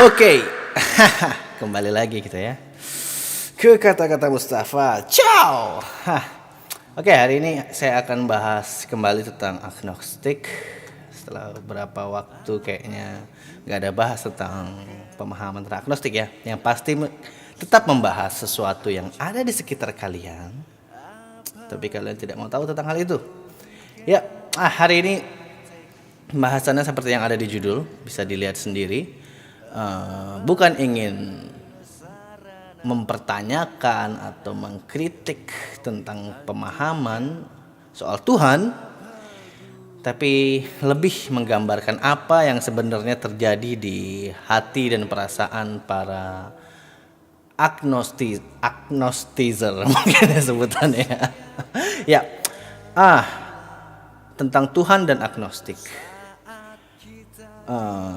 Oke, kembali lagi kita ya ke kata-kata Mustafa. Ciao. Oke, hari ini saya akan bahas kembali tentang agnostik. Setelah beberapa waktu kayaknya nggak ada bahas tentang pemahaman tentang agnostik ya. Yang pasti tetap membahas sesuatu yang ada di sekitar kalian, tapi kalian tidak mau tahu tentang hal itu. Ya, hari ini bahasannya seperti yang ada di judul, bisa dilihat sendiri. Bukan ingin mempertanyakan atau mengkritik tentang pemahaman soal Tuhan, tapi lebih menggambarkan apa yang sebenarnya terjadi di hati dan perasaan para agnostizer mungkin sebutannya. Ya, tentang Tuhan dan agnostik.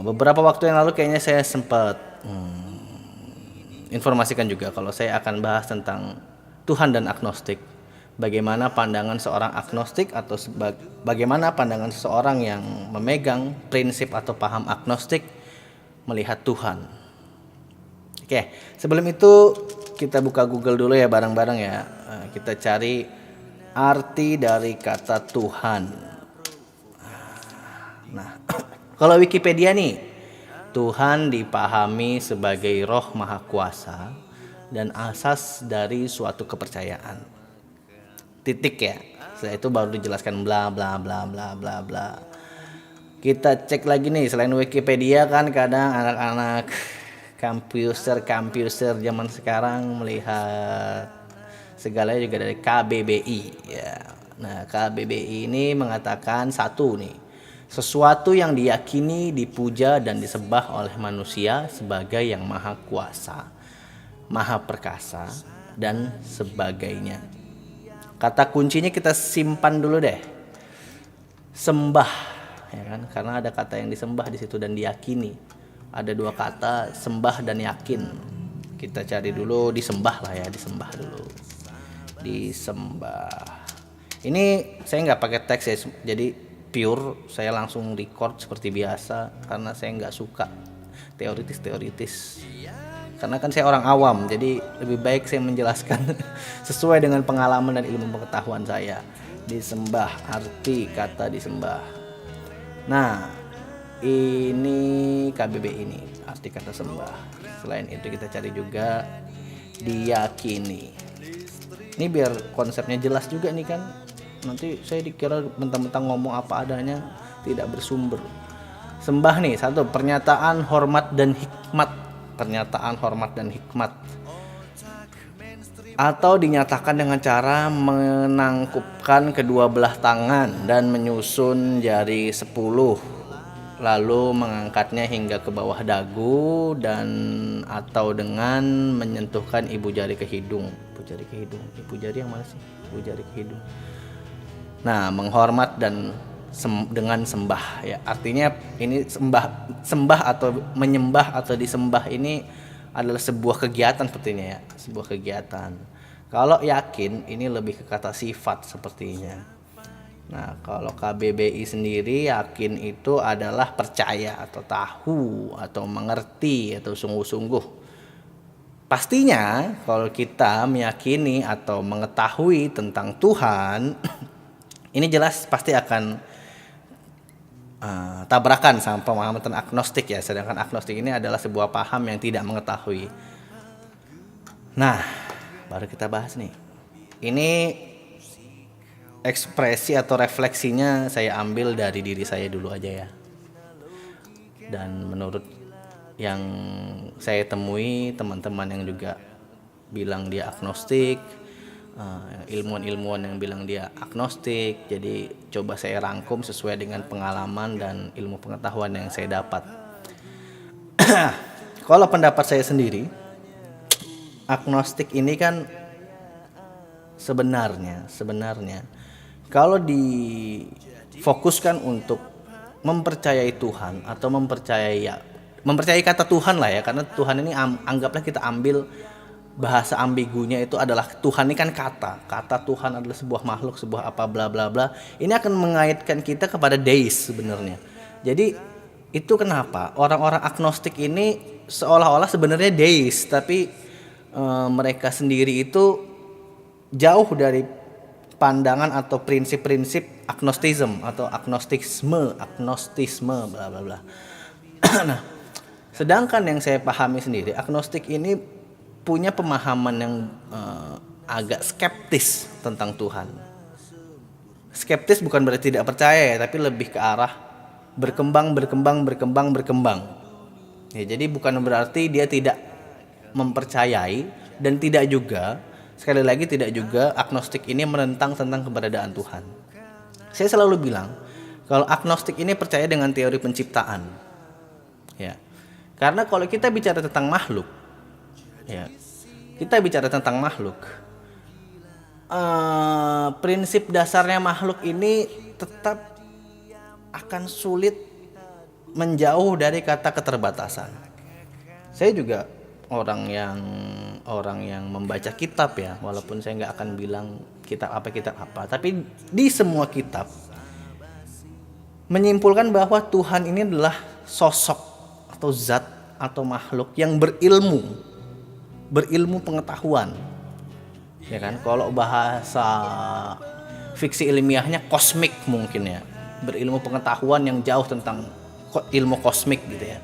Beberapa waktu yang lalu kayaknya saya sempat informasikan juga kalau saya akan bahas tentang Tuhan dan agnostik. Bagaimana pandangan seorang agnostik atau bagaimana pandangan seseorang yang memegang prinsip atau paham agnostik melihat Tuhan. Oke, sebelum itu kita buka Google dulu ya bareng-bareng ya. Kita cari arti dari kata Tuhan. Nah, kalau Wikipedia nih, Tuhan dipahami sebagai roh maha kuasa dan asas dari suatu kepercayaan. Titik ya. Setelah itu baru dijelaskan bla bla bla bla bla bla. Kita cek lagi nih, selain Wikipedia kan kadang anak-anak komputer zaman sekarang melihat segalanya juga dari KBBI ya. Nah, KBBI ini mengatakan satu nih, sesuatu yang diyakini, dipuja, dan disembah oleh manusia sebagai yang maha kuasa, maha perkasa, dan sebagainya. Kata kuncinya kita simpan dulu deh. Sembah, ya kan? Karena ada kata yang disembah di situ dan diyakini. Ada dua kata, sembah dan yakin. Kita cari dulu disembah lah ya, disembah dulu. Disembah. Ini saya nggak pakai teks ya, jadi pure, saya langsung record seperti biasa karena saya nggak suka teoritis karena kan saya orang awam, jadi lebih baik saya menjelaskan sesuai dengan pengalaman dan ilmu pengetahuan saya. Disembah, arti kata disembah. Nah, ini KBB ini arti kata sembah. Selain itu kita cari juga diyakini. Ini biar konsepnya jelas juga nih kan. Nanti saya dikira mentang-mentang ngomong apa adanya, tidak bersumber. Sembah nih, satu, pernyataan hormat dan hikmat. Pernyataan hormat dan hikmat. Atau dinyatakan dengan cara menangkupkan kedua belah tangan dan menyusun jari 10, lalu mengangkatnya hingga ke bawah dagu dan atau dengan menyentuhkan ibu jari ke hidung. Ibu jari yang mana sih? Ibu jari ke hidung. Nah, menghormat dan dengan sembah ya. Artinya ini sembah atau menyembah atau disembah ini adalah sebuah kegiatan sepertinya ya, sebuah kegiatan. Kalau yakin ini lebih ke kata sifat sepertinya. Nah, kalau KBBI sendiri yakin itu adalah percaya atau tahu atau mengerti atau sungguh-sungguh. Pastinya kalau kita meyakini atau mengetahui tentang Tuhan ini jelas pasti akan tabrakan sama pemahaman tentang agnostik ya. Sedangkan agnostik ini adalah sebuah paham yang tidak mengetahui. Nah, baru kita bahas nih. Ini ekspresi atau refleksinya saya ambil dari diri saya dulu aja ya. Dan menurut yang saya temui, teman-teman yang juga bilang dia agnostik, ilmuwan-ilmuwan yang bilang dia agnostik. Jadi coba saya rangkum sesuai dengan pengalaman dan ilmu pengetahuan yang saya dapat. Kalau pendapat saya sendiri, agnostik ini kan sebenarnya kalau difokuskan untuk mempercayai Tuhan atau mempercayai kata Tuhan lah ya, karena Tuhan ini anggaplah kita ambil bahasa ambigunya itu adalah Tuhan ini kan kata Tuhan adalah sebuah makhluk, sebuah apa bla bla bla. Ini akan mengaitkan kita kepada deis sebenarnya. Jadi itu kenapa orang-orang agnostik ini seolah-olah sebenarnya deis, tapi mereka sendiri itu jauh dari pandangan atau prinsip-prinsip agnostisme atau agnostisme bla bla bla. Nah, sedangkan yang saya pahami sendiri, agnostik ini punya pemahaman yang agak skeptis tentang Tuhan. Skeptis bukan berarti tidak percaya ya, tapi lebih ke arah berkembang. Ya, jadi bukan berarti dia tidak mempercayai, dan tidak juga, sekali lagi tidak juga agnostik ini menentang tentang keberadaan Tuhan. Saya selalu bilang kalau agnostik ini percaya dengan teori penciptaan. Ya. Karena kalau kita bicara tentang makhluk, ya, prinsip dasarnya makhluk ini tetap akan sulit menjauh dari kata keterbatasan. Saya juga orang yang membaca kitab ya, walaupun saya nggak akan bilang kitab apa, tapi di semua kitab menyimpulkan bahwa Tuhan ini adalah sosok atau zat atau makhluk yang berilmu pengetahuan, ya kan? Kalau bahasa fiksi ilmiahnya kosmik mungkin ya, berilmu pengetahuan yang jauh tentang ilmu kosmik gitu ya.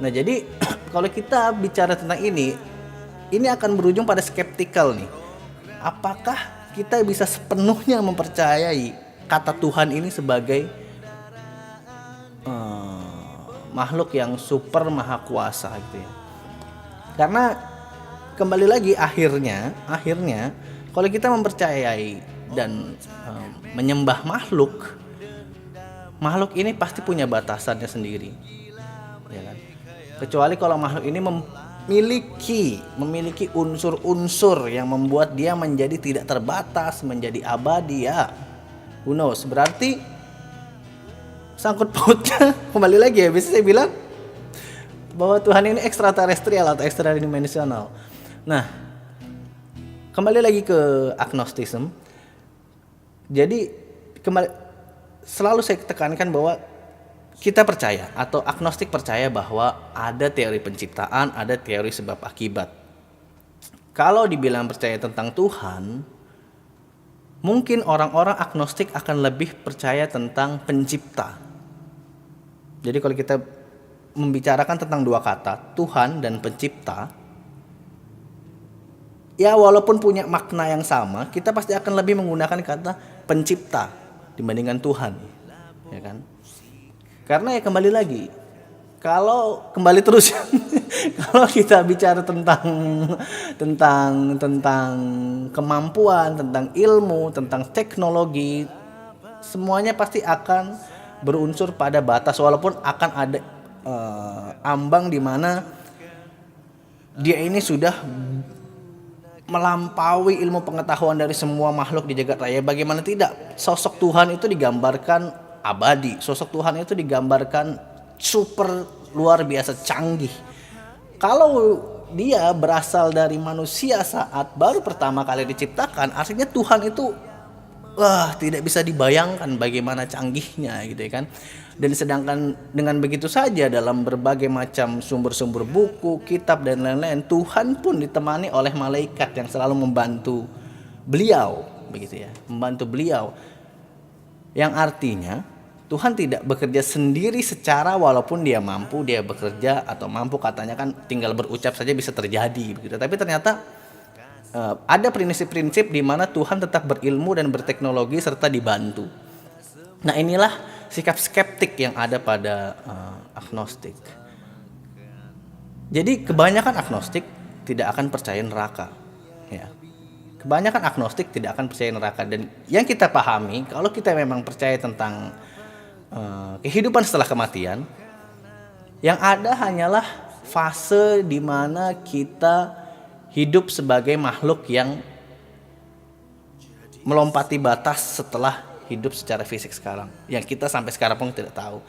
Nah jadi kalau kita bicara tentang ini akan berujung pada skeptikal nih. Apakah kita bisa sepenuhnya mempercayai kata Tuhan ini sebagai makhluk yang super maha kuasa gitu ya? Karena kembali lagi akhirnya kalau kita mempercayai dan menyembah makhluk ini pasti punya batasannya sendiri, ya kan? Kecuali kalau makhluk ini memiliki unsur-unsur yang membuat dia menjadi tidak terbatas, menjadi abadi ya. Who knows? Berarti sangkut pautnya kembali lagi ya, bisa saya bilang bahwa Tuhan ini ekstraterestrial atau ekstradimensional. Nah, kembali lagi ke agnostisme. Jadi selalu saya tekankan bahwa kita percaya atau agnostik percaya bahwa ada teori penciptaan, ada teori sebab akibat. Kalau dibilang percaya tentang Tuhan, mungkin orang-orang agnostik akan lebih percaya tentang pencipta. Jadi kalau kita membicarakan tentang dua kata, Tuhan dan pencipta, ya walaupun punya makna yang sama, kita pasti akan lebih menggunakan kata pencipta dibandingkan Tuhan, ya kan? Karena ya kembali lagi, kalau kita bicara tentang kemampuan, tentang ilmu, tentang teknologi, semuanya pasti akan berunsur pada batas, walaupun akan ada ambang di mana dia ini sudah melampaui ilmu pengetahuan dari semua makhluk di jagat raya. Bagaimana tidak? Sosok Tuhan itu digambarkan abadi. Sosok Tuhan itu digambarkan super luar biasa canggih. Kalau dia berasal dari manusia saat baru pertama kali diciptakan, artinya Tuhan itu tidak bisa dibayangkan bagaimana canggihnya gitu ya kan. Dan sedangkan dengan begitu saja dalam berbagai macam sumber-sumber buku, kitab dan lain-lain, Tuhan pun ditemani oleh malaikat yang selalu membantu beliau, begitu ya, membantu beliau. Yang artinya Tuhan tidak bekerja sendiri secara, walaupun dia bekerja atau mampu, katanya kan tinggal berucap saja bisa terjadi begitu. Tapi ternyata ada prinsip-prinsip di mana Tuhan tetap berilmu dan berteknologi serta dibantu. Nah inilah sikap skeptik yang ada pada agnostik. Jadi kebanyakan agnostik tidak akan percaya neraka, ya. Kebanyakan agnostik tidak akan percaya neraka. Dan yang kita pahami, kalau kita memang percaya tentang kehidupan setelah kematian, yang ada hanyalah fase di mana kita hidup sebagai makhluk yang melompati batas setelah hidup secara fisik sekarang, yang kita sampai sekarang pun tidak tahu.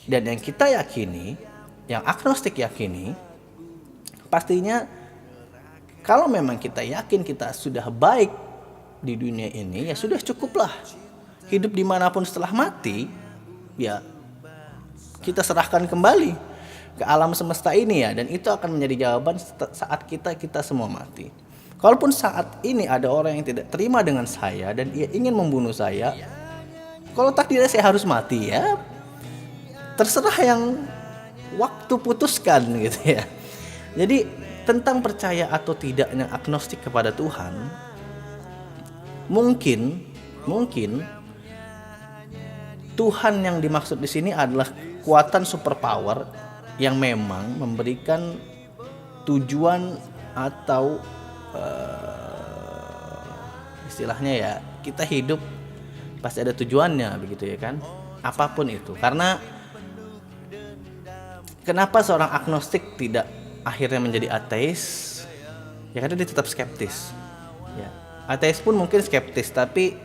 Dan yang kita yakini, yang agnostik yakini, pastinya kalau memang kita yakin kita sudah baik di dunia ini, ya sudah cukuplah. Hidup dimanapun setelah mati, ya kita serahkan kembali ke alam semesta ini ya, dan itu akan menjadi jawaban saat kita semua mati. Kalaupun saat ini ada orang yang tidak terima dengan saya dan ia ingin membunuh saya, kalau takdirnya saya harus mati ya, terserah yang waktu putuskan gitu ya. Jadi tentang percaya atau tidaknya agnostik kepada Tuhan, mungkin Tuhan yang dimaksud di sini adalah kekuatan superpower yang memang memberikan tujuan atau istilahnya ya, kita hidup pasti ada tujuannya begitu ya kan, apapun itu. Karena kenapa seorang agnostik tidak akhirnya menjadi ateis? Ya karena dia tetap skeptis ya. Ateis pun mungkin skeptis, tapi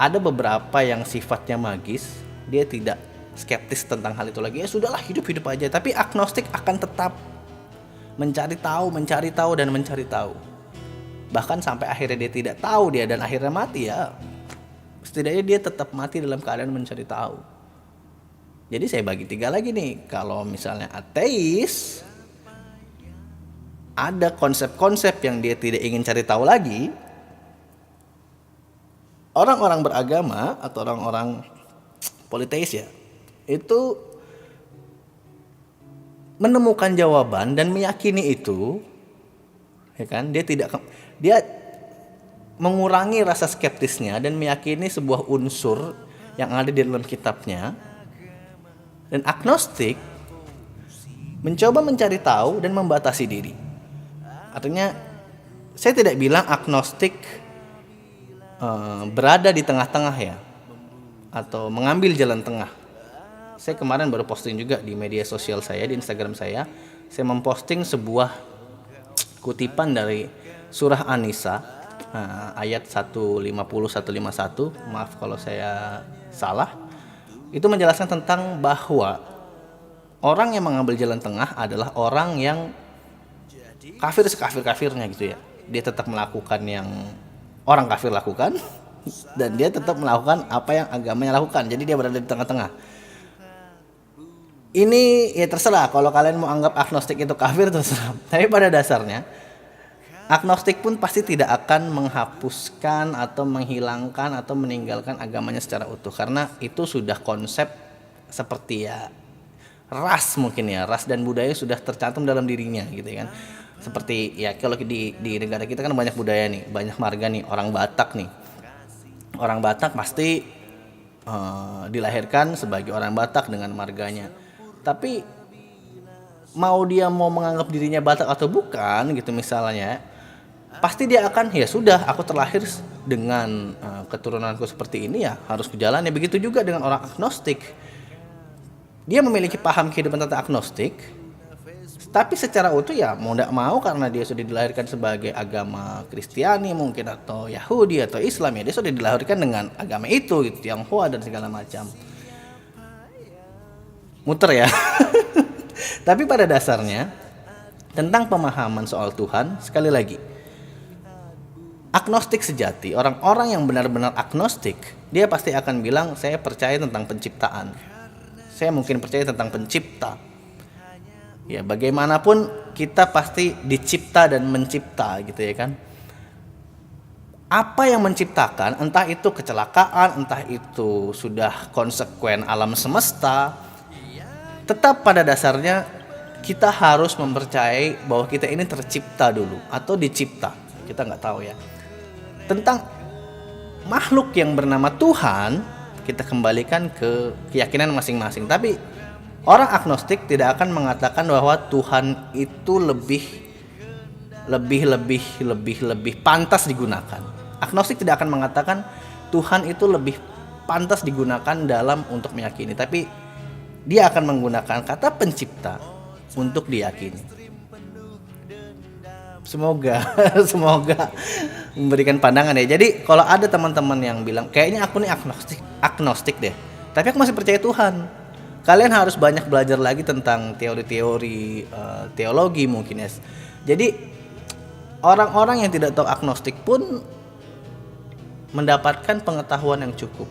ada beberapa yang sifatnya magis, dia tidak skeptis tentang hal itu lagi. Ya sudahlah, hidup aja. Tapi agnostik akan tetap mencari tahu. Bahkan sampai akhirnya dia tidak tahu dia dan akhirnya mati ya, setidaknya dia tetap mati dalam keadaan mencari tahu. Jadi saya bagi 3 lagi nih. Kalau misalnya ateis, ada konsep-konsep yang dia tidak ingin cari tahu lagi. Orang-orang beragama atau orang-orang politeis ya, itu menemukan jawaban dan meyakini itu, ya kan? Dia mengurangi rasa skeptisnya dan meyakini sebuah unsur yang ada di dalam kitabnya. Dan agnostik mencoba mencari tahu dan membatasi diri. Artinya saya tidak bilang agnostik berada di tengah-tengah ya, atau mengambil jalan tengah. Saya kemarin baru posting juga di media sosial saya, di Instagram saya memposting sebuah kutipan dari surah An-Nisa ayat 150-151, maaf kalau saya salah. Itu menjelaskan tentang bahwa orang yang mengambil jalan tengah adalah orang yang kafir sekafir-kafirnya gitu ya. Dia tetap melakukan yang orang kafir lakukan dan dia tetap melakukan apa yang agamanya lakukan. Jadi dia berada di tengah-tengah. Ini ya terserah, kalau kalian mau anggap agnostik itu kafir terserah. Tapi pada dasarnya agnostik pun pasti tidak akan menghapuskan atau menghilangkan atau meninggalkan agamanya secara utuh, karena itu sudah konsep seperti ya ras, mungkin ya ras dan budaya sudah tercantum dalam dirinya gitu kan. Seperti ya kalau di negara kita kan banyak budaya nih, banyak marga nih. Orang Batak pasti dilahirkan sebagai orang Batak dengan marganya. Tapi mau dia mau menganggap dirinya Batak atau bukan gitu misalnya, pasti dia akan ya sudah, aku terlahir dengan keturunanku seperti ini ya harus kujalani. Begitu juga dengan orang agnostik. Dia memiliki paham kehidupan tentang agnostik, tapi secara utuh ya mau tidak mau, karena dia sudah dilahirkan sebagai agama Kristiani mungkin atau Yahudi atau Islam, ya dia sudah dilahirkan dengan agama itu gitu, Tionghoa dan segala macam. Muter ya. Tapi pada dasarnya tentang pemahaman soal Tuhan, sekali lagi, agnostik sejati, orang-orang yang benar-benar agnostik, dia pasti akan bilang saya percaya tentang penciptaan. Saya mungkin percaya tentang pencipta. Ya bagaimanapun kita pasti dicipta dan mencipta gitu ya kan. Apa yang menciptakan, entah itu kecelakaan, entah itu sudah konsekuen alam semesta, tetap pada dasarnya kita harus mempercayai bahwa kita ini tercipta dulu atau dicipta, kita nggak tahu ya. Tentang makhluk yang bernama Tuhan, kita kembalikan ke keyakinan masing-masing. Tapi orang agnostik tidak akan mengatakan bahwa Tuhan itu lebih pantas digunakan. Agnostik tidak akan mengatakan Tuhan itu lebih pantas digunakan dalam untuk meyakini, tapi dia akan menggunakan kata pencipta untuk diyakini. Semoga memberikan pandangan ya. Jadi kalau ada teman-teman yang bilang kayaknya aku nih agnostik deh, tapi aku masih percaya Tuhan, kalian harus banyak belajar lagi tentang teori-teori teologi mungkin ya. Jadi orang-orang yang tidak tahu agnostik pun mendapatkan pengetahuan yang cukup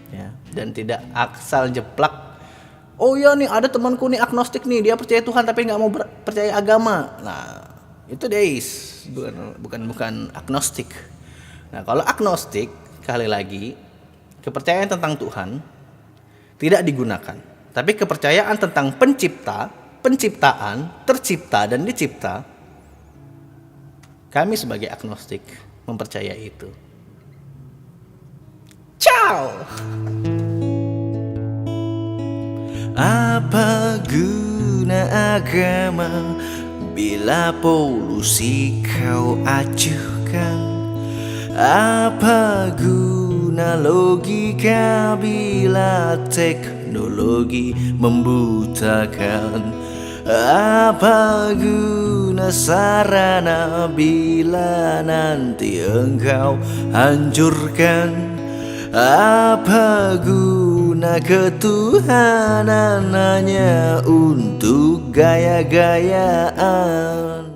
ya, dan tidak asal jeplak Oh iya nih, ada temanku nih agnostik nih, dia percaya Tuhan tapi nggak mau percaya agama. Nah, itu deis, bukan agnostik. Nah, kalau agnostik, sekali lagi, kepercayaan tentang Tuhan tidak digunakan. Tapi kepercayaan tentang pencipta, penciptaan, tercipta dan dicipta, kami sebagai agnostik mempercayai itu. Ciao. Apa guna agama bila polusi kau acuhkan? Apa guna logika bila teknologi membutakan? Apa guna sarana bila nanti engkau hancurkan? Apa guna ketuhanan hanya untuk gaya-gayaan?